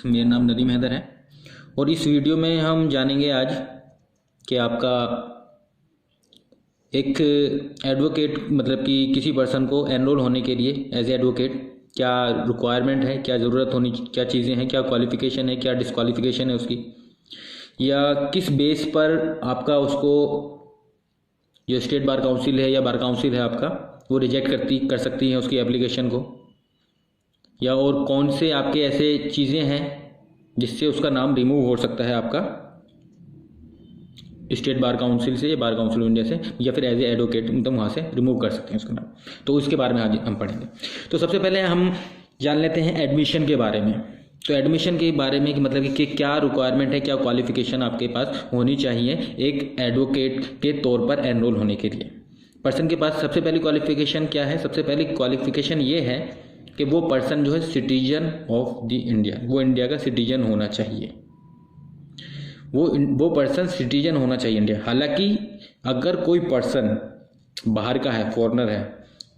मेरा नाम नदीम हैदर है और इस वीडियो में हम जानेंगे आज कि आपका एक एडवोकेट मतलब कि किसी पर्सन को एनरोल होने के लिए एज एडवोकेट क्या रिक्वायरमेंट है, क्या ज़रूरत होनी, क्या चीज़ें हैं, क्या क्वालिफ़िकेशन है, क्या डिस्क्वालिफ़िकेशन है उसकी, या किस बेस पर आपका उसको जो स्टेट बार काउंसिल है या बार काउंसिल है आपका वो रिजेक्ट कर सकती है उसकी एप्लीकेशन को, या और कौन से आपके ऐसे चीज़ें हैं जिससे उसका नाम रिमूव हो सकता है आपका स्टेट बार काउंसिल से या बार काउंसिल ऑफ इंडिया से, या फिर एज ए एडवोकेट मतलब वहाँ से रिमूव कर सकते हैं उसका नाम। तो इसके बारे में आज हम पढ़ेंगे। तो सबसे पहले हम जान लेते हैं एडमिशन के बारे में। तो एडमिशन के बारे में कि मतलब कि क्या रिक्वायरमेंट है, क्या क्वालिफिकेशन आपके पास होनी चाहिए एक एडवोकेट के तौर पर एनरोल होने के लिए। पर्सन के पास सबसे पहली क्वालिफिकेशन क्या है? सबसे पहली क्वालिफिकेशन ये है कि वो पर्सन जो है सिटीजन ऑफ द इंडिया, वो इंडिया का सिटीजन होना चाहिए। वो पर्सन सिटीजन होना चाहिए इंडिया। हालांकि अगर कोई पर्सन बाहर का है, फॉरेनर है,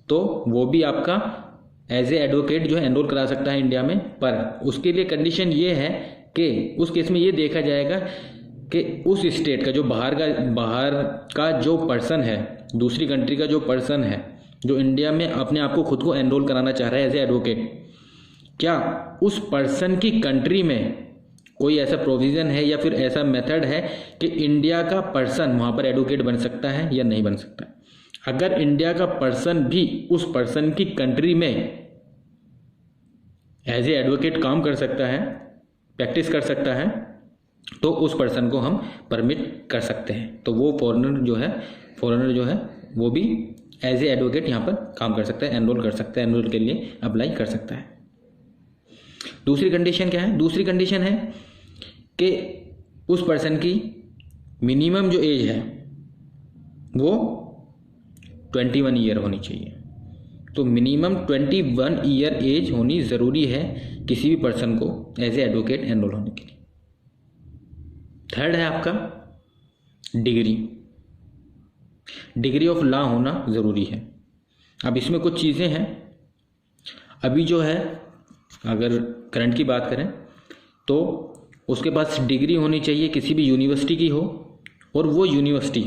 तो वो भी आपका एज ए एडवोकेट जो है एनरोल करा सकता है इंडिया में, पर उसके लिए कंडीशन ये है कि उस केस में ये देखा जाएगा कि उस स्टेट का जो बाहर का जो पर्सन है, दूसरी कंट्री का जो पर्सन है जो इंडिया में अपने आप को खुद को एनरोल कराना चाह रहा है एज ए एडवोकेट, क्या उस पर्सन की कंट्री में कोई ऐसा प्रोविज़न है या फिर ऐसा मेथड है कि इंडिया का पर्सन वहाँ पर एडवोकेट बन सकता है या नहीं बन सकता। अगर इंडिया का पर्सन भी उस पर्सन की कंट्री में एज ए एडवोकेट काम कर सकता है, प्रैक्टिस कर सकता है, तो उस पर्सन को हम परमिट कर सकते हैं। तो वो फॉरेनर जो है वो भी एज ए एडवोकेट यहाँ पर काम कर सकता है, एनरोल कर सकता है, एनरोल के लिए अप्लाई कर सकता है। दूसरी कंडीशन क्या है? दूसरी कंडीशन है कि उस पर्सन की मिनिमम जो एज है वो 21 ईयर होनी चाहिए। तो मिनिमम 21 ईयर एज होनी ज़रूरी है किसी भी पर्सन को एज ए एडवोकेट एनरोल होने के लिए। थर्ड है आपका डिग्री ऑफ लॉ होना ज़रूरी है। अब इसमें कुछ चीज़ें हैं। अभी जो है अगर करंट की बात करें तो उसके पास डिग्री होनी चाहिए, किसी भी यूनिवर्सिटी की हो, और वो यूनिवर्सिटी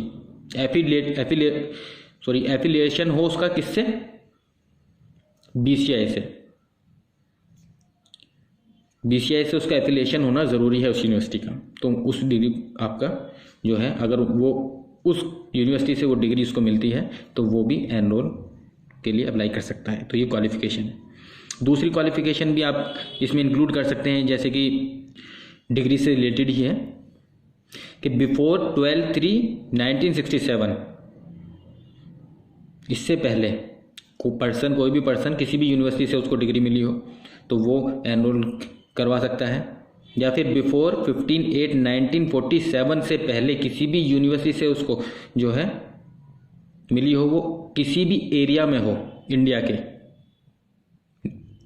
एफिलिएशन हो उसका किससे? बीसीआई से उसका एफिलिएशन होना ज़रूरी है उस यूनिवर्सिटी का। तो उस डिग्री आपका जो है, अगर वो उस यूनिवर्सिटी से वो डिग्री उसको मिलती है तो वो भी एनरोल के लिए अप्लाई कर सकता है। तो ये क्वालिफिकेशन है। दूसरी क्वालिफिकेशन भी आप इसमें इंक्लूड कर सकते हैं, जैसे कि डिग्री से रिलेटेड ही है कि बिफोर 12/3/1967, इससे पहले कोई भी पर्सन किसी भी यूनिवर्सिटी से उसको डिग्री मिली हो तो वो एनरोल करवा सकता है, या फिर बिफोर 15/8/1947 से पहले किसी भी यूनिवर्सिटी से उसको जो है मिली हो, वो किसी भी एरिया में हो इंडिया के,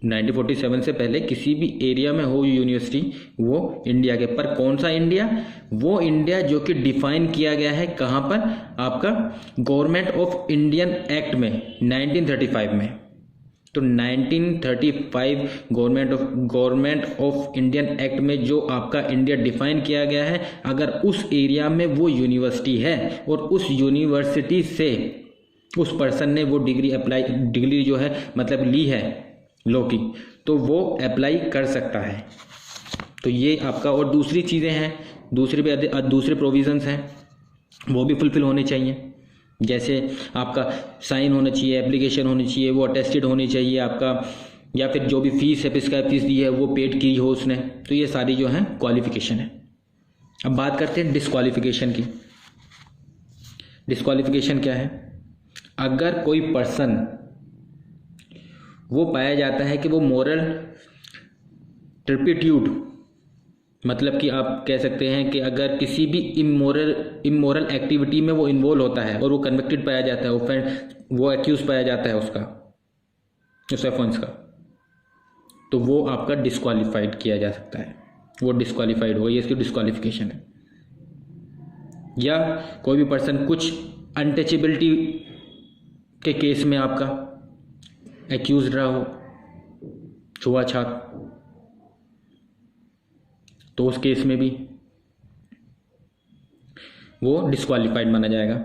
1947 से पहले किसी भी एरिया में हो यूनिवर्सिटी, वो इंडिया के। पर कौन सा इंडिया? वो इंडिया जो कि डिफाइन किया गया है कहाँ पर? आपका गवर्नमेंट ऑफ इंडियन एक्ट में 1935 में। तो 1935 गवर्नमेंट ऑफ इंडियन एक्ट में जो आपका इंडिया डिफाइन किया गया है, अगर उस एरिया में वो यूनिवर्सिटी है और उस यूनिवर्सिटी से उस पर्सन ने वो डिग्री जो है मतलब ली है लॉ की, तो वो अप्लाई कर सकता है। तो ये आपका, और दूसरी चीज़ें हैं, दूसरे प्रोविजंस हैं, वो भी फुलफिल होने चाहिए। जैसे आपका साइन होना चाहिए, एप्लीकेशन होनी चाहिए, वो अटेस्टेड होनी चाहिए आपका, या फिर जो भी फीस है, प्रिस्क्राइब फीस दी है वो पेड की हो उसने। तो ये सारी जो है क्वालिफिकेशन है। अब बात करते हैं डिस्क्वालिफिकेशन की। डिस्क्वालिफिकेशन क्या है? अगर कोई पर्सन वो पाया जाता है कि वो मोरल टर्पिट्यूड, मतलब कि आप कह सकते हैं कि अगर किसी भी इमोरल एक्टिविटी में वो इन्वॉल्व होता है और वो कन्विक्टेड पाया जाता है, वो एक्यूज पाया जाता है उस ऑफेंस का, तो वो आपका डिस्क्वालीफाइड किया जा सकता है। वो डिस्क्वालीफाइड हो, ये इसकी डिस्क्वालिफिकेशन है। या कोई भी पर्सन कुछ अनटचेबिलिटी के केस में आपका एक्यूज रहा हो, छुआछूत, तो उस केस में भी वो डिस्क्वालीफाइड माना जाएगा।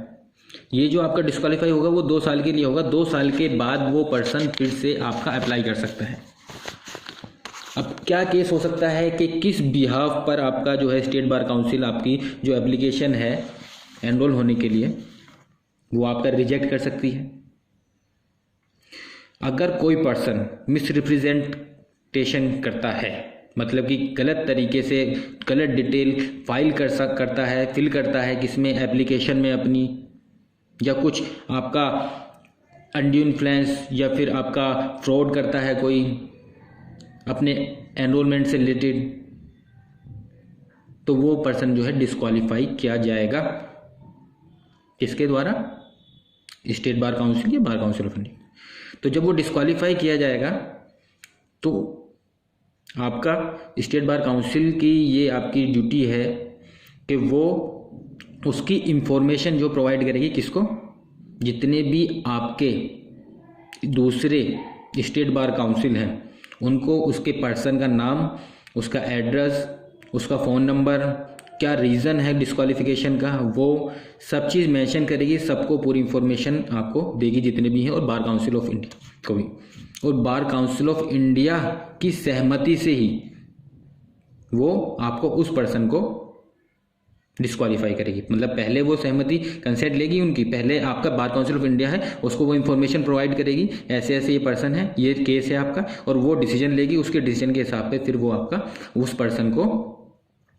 ये जो आपका डिस्क्वालीफाई होगा वो 2 साल के लिए होगा। 2 साल के बाद वो पर्सन फिर से आपका अप्लाई कर सकता है। अब क्या केस हो सकता है कि किस बिहाफ पर आपका जो है स्टेट बार काउंसिल आपकी जो एप्लीकेशन है एनरोल होने के लिए वो आपका रिजेक्ट कर सकती है। अगर कोई पर्सन मिसरिप्रेजेंटेशन करता है, मतलब कि गलत तरीके से गलत डिटेल करता है, फिल करता है किसमें एप्लीकेशन में अपनी, या कुछ आपका अनड्यू इन्फ्लुएंस या फिर आपका फ्रॉड करता है कोई अपने एनरोलमेंट से रिलेटेड, तो वो पर्सन जो है डिस्क्वालीफाई किया जाएगा। किसके द्वारा? स्टेट बार काउंसिल या बार काउंसिल ऑफ इंडिया। तो जब वो डिस्क्वालीफाई किया जाएगा तो आपका स्टेट बार काउंसिल की ये आपकी ड्यूटी है कि वो उसकी इंफॉर्मेशन जो प्रोवाइड करेगी किसको, जितने भी आपके दूसरे स्टेट बार काउंसिल हैं उनको उसके पर्सन का नाम, उसका एड्रेस, उसका फ़ोन नंबर, क्या रीज़न है डिस्क्वालिफिकेशन का, वो सब चीज़ मेंशन करेगी। सबको पूरी इंफॉर्मेशन आपको देगी जितने भी हैं, और बार काउंसिल ऑफ इंडिया को भी। और बार काउंसिल ऑफ इंडिया की सहमति से ही वो आपको उस पर्सन को डिस्क्वालीफाई करेगी। मतलब पहले वो सहमति कंसेंट लेगी उनकी, पहले आपका बार काउंसिल ऑफ इंडिया है उसको वो इन्फॉर्मेशन प्रोवाइड करेगी, ऐसे ऐसे ये पर्सन है, ये केस है आपका, और वो डिसीजन लेगी। उसके डिसीजन के हिसाब पे फिर वो आपका उस पर्सन को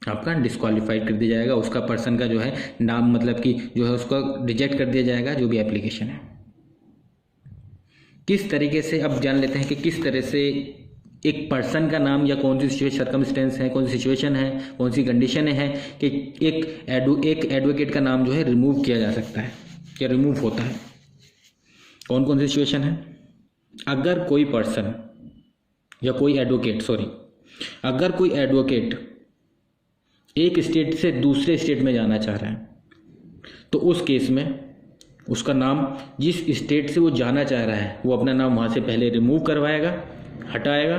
आपका डिस्क्वालीफाइड कर दिया जाएगा। उसका पर्सन का जो है नाम, मतलब कि जो है उसको रिजेक्ट कर दिया जाएगा जो भी एप्लीकेशन है। किस तरीके से अब जान लेते हैं कि किस तरह से एक पर्सन का नाम या कौन सी सर्कमस्टेंस है, कौन सी सिचुएशन है, कौन सी कंडीशन है कि एक एडवोकेट का नाम जो है रिमूव किया जा सकता है या रिमूव होता है। कौन कौन सी सिचुएशन है? अगर कोई पर्सन या कोई एडवोकेट अगर कोई एडवोकेट एक स्टेट से दूसरे स्टेट में जाना चाह रहा है तो उस केस में उसका नाम, जिस स्टेट से वो जाना चाह रहा है वो अपना नाम वहाँ से पहले रिमूव करवाएगा, हटाएगा,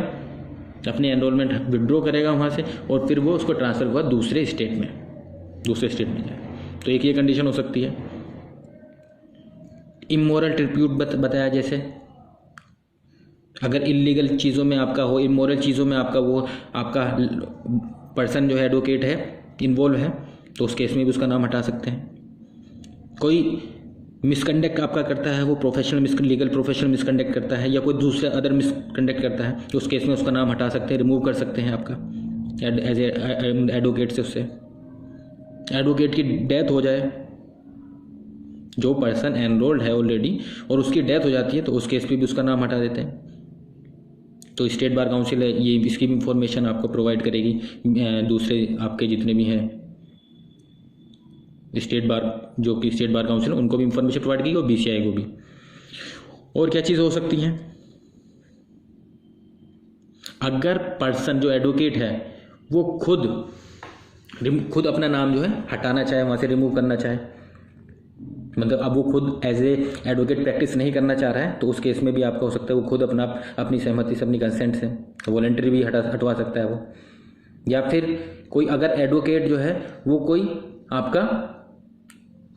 अपने एनरोलमेंट विड्रॉ करेगा वहाँ से, और फिर वो उसको ट्रांसफ़र हुआ दूसरे स्टेट में जाए। तो एक ये कंडीशन हो सकती है। इमोरल ट्रिब्यूट बताया, जैसे अगर इलीगल चीज़ों में आपका हो, इमोरल चीज़ों में आपका वो आपका पर्सन जो है एडवोकेट है इन्वॉल्व है, तो उस केस में भी उसका नाम हटा सकते हैं। कोई मिसकंडक्ट आपका करता है, वो लीगल प्रोफेशनल मिसकंडक्ट करता है या कोई दूसरा अदर मिसकंडक्ट करता है, तो उस केस में उसका नाम हटा सकते हैं, रिमूव कर सकते हैं आपका एज एडवोकेट से। उससे एडवोकेट की डेथ हो जाए, जो पर्सन एनरोल्ड है ऑलरेडी और उसकी डेथ हो जाती है, तो उस केस पे भी उसका नाम हटा देते हैं। तो स्टेट बार काउंसिल है ये, इसकी भी इंफॉर्मेशन आपको प्रोवाइड करेगी। दूसरे आपके जितने भी हैं स्टेट बार, जो कि स्टेट बार काउंसिल उनको भी इंफॉर्मेशन प्रोवाइड की और BCI को भी। और क्या चीज़ हो सकती है? अगर पर्सन जो एडवोकेट है वो खुद अपना नाम जो है हटाना चाहे, वहाँ से रिमूव करना चाहे, मतलब अब वो खुद एज ए एडवोकेट प्रैक्टिस नहीं करना चाह रहा है, तो उस केस में भी आपका हो सकता है वो खुद अपनी सहमति से, अपनी कंसेंट से वॉलंटरी भी हटवा सकता है वो। या फिर कोई अगर एडवोकेट जो है वो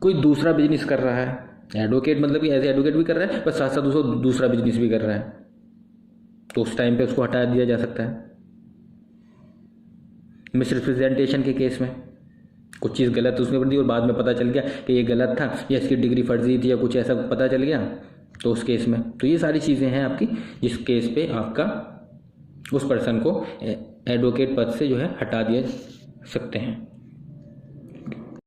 कोई दूसरा बिजनेस कर रहा है, एडवोकेट मतलब कि एज ए एडवोकेट भी कर रहा है, बस साथ साथ उसको दूसरा बिजनेस भी कर रहा है, तो उस टाइम पे उसको हटा दिया जा सकता है। मिसरिप्रेजेंटेशन के केस में कुछ चीज़ गलत उसने कर दी और बाद में पता चल गया कि ये गलत था या इसकी डिग्री फर्जी थी या कुछ ऐसा पता चल गया, तो उस केस में, तो ये सारी चीज़ें हैं आपकी, जिस केस पे आपका उस पर्सन को एडवोकेट पद से जो है हटा दिया सकते हैं।